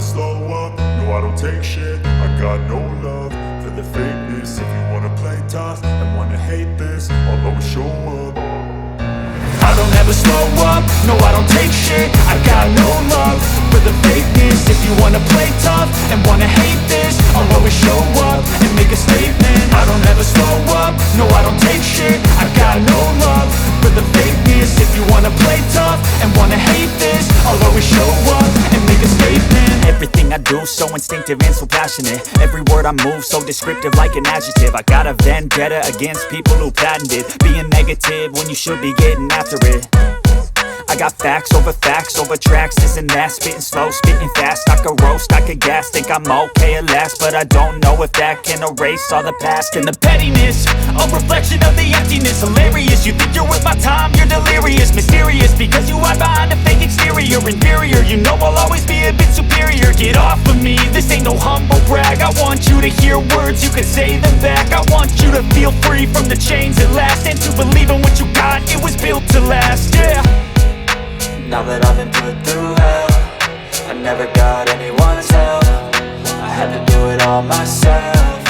slow up, no I don't take shit. I got no love for the fakeness. If you wanna play tough and wanna hate this, I'll always show up. I don't ever slow up, no I don't take shit. I got no love for the fakeness. If you wanna play tough and wanna hate this, I'll always show up and make a statement. I don't ever slow up, no I don't take shit. I got no love for the fakeness. If you wanna play tough and wanna hate this, I'll always show up and make a statement. Everything I do so instinctive and so passionate. Every word I move so descriptive like an adjective. I got a vendetta against people who patented being negative when you should be getting after it. I got facts over tracks, this and that. Spitting slow, spitting fast, I could roast, I could gas. Think I'm okay at last, but I don't know if that can erase all the past. And the pettiness, a reflection of the emptiness. Hilarious, you think you're worth my time, you're delirious. Mysterious, because you hide behind a fake exterior. Inferior, you know I'll always be a bit superior. Get off of me, this ain't no humble brag. I want you to hear words, you can say them back. I want you to feel free from the chains at last, and to believe in what you got, it was built to last, yeah. Now that I've been put through hell, I never got anyone's help. I had to do it all myself.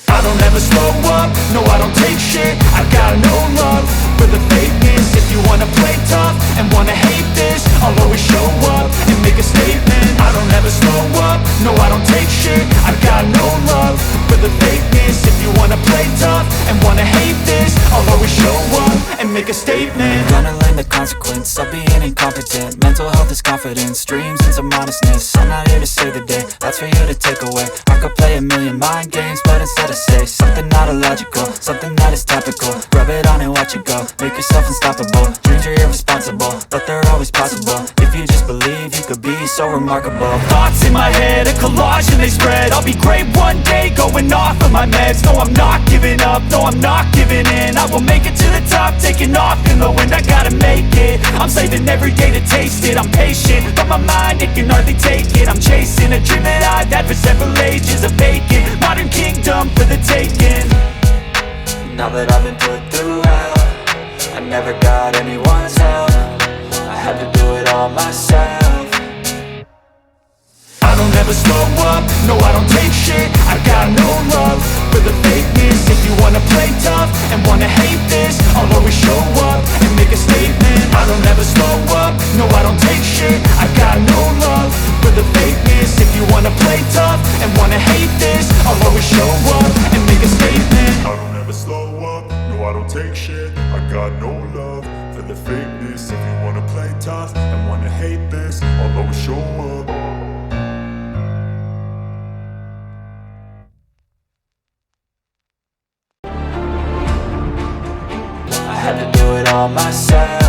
I don't ever slow up, no I don't take shit. I got no love for the fakeness. If you wanna play tough and wanna hate this, I'll always show up and make a statement. I don't ever slow up, no I don't take shit. I got no love for the fakeness. If you wanna play tough and wanna hate this, I'll always show up and make a statement. Gonna learn the consequence of being incompetent. Mental health is confidence, dreams and some honestness. I'm not here to save the day, that's for you to take away. I could play a million mind games, but instead I say something not illogical, something that is topical. Rub it on and watch it go, make yourself unstoppable. Dreams are irresponsible, but they're always possible. If you just believe, you could be so remarkable. Thoughts in my head, a collage and they spread. I'll be great one day, going off of my meds. No, I'm not giving up, no, I'm not giving in. I will make it to the top, taking off in the wind. I gotta make it, I'm saving every day to taste it. I'm patient, but my mind, it can hardly take it. I'm chasing a dream that I've had for several ages. A vacant, modern kingdom for the taking. Now that I've been put through hell, I never got anyone's help. I had to do it all myself. I don't ever slow up, no I don't take shit. I got no love for the fakeness. If you wanna play tough and wanna hate this, I'll always show up and make a statement. I don't ever slow up, no I don't take shit. I got no love for the fakeness. If you wanna play tough and wanna hate this, I'll always show up and make a statement. I don't ever slow up, no I don't take shit. I got no love for the fakeness. If you wanna play tough and wanna hate this, I'll always show up. I had to do it all myself.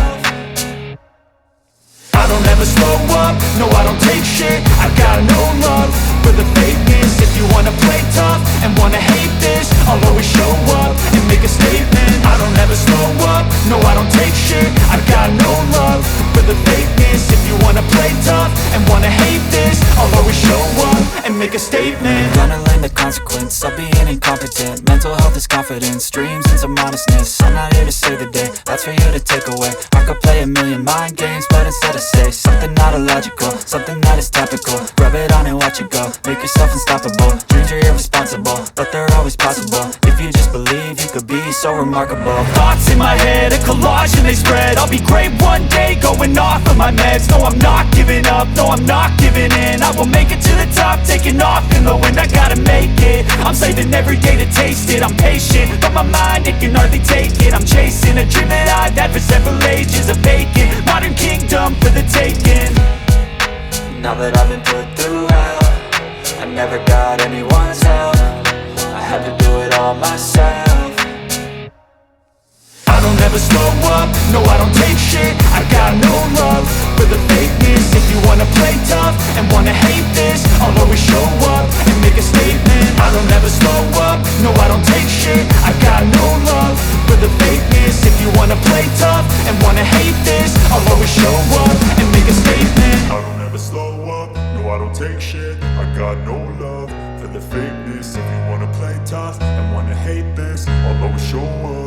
I don't ever slow up, no I don't take shit. I got no love for the fakeness. If you wanna play tough and wanna hate this, I'll always show up and make a statement. I don't ever slow up, no I don't take shit. I got no love for the fakeness. If you wanna play tough and wanna hate this, I'll always show up and make a statement. Gonna learn the consequence of being incompetent. Mental health is confidence, dreams and some honestness. I'm not here to save the day, that's for you to take away. I could play a million mind games, but instead I say something not illogical, something that is topical. Rub it on and watch it go, make yourself unstoppable. Dreams are irresponsible, but they're always possible. If you just believe, you could be so remarkable. Thoughts in my head, a collage and they spread. I'll be great one day, going off of my meds. No, I'm not giving up, no, I'm not giving in. I will make it to the top, taking off in the wind. I gotta make it, I'm saving every day to taste it. I'm patient, but my mind, it can hardly take it. I'm chasing a dream that I've had for several ages. A vacant, modern kingdom for the taking. Now that I've been put through hell, I never got anyone's help. I had to do it all myself. I don't ever slow up, no I don't take shit. I got no love for the fakeness. If you wanna play tough and wanna hate this, I'll always show up and make a statement. I don't ever slow up, no I don't take shit. I got no love for the fakeness. If you wanna play tough and wanna hate this, I'll always show up and make a statement. I don't ever slow up, no I don't take shit. I got no love for the fakeness. If you wanna play tough and wanna hate this, I'll always show up.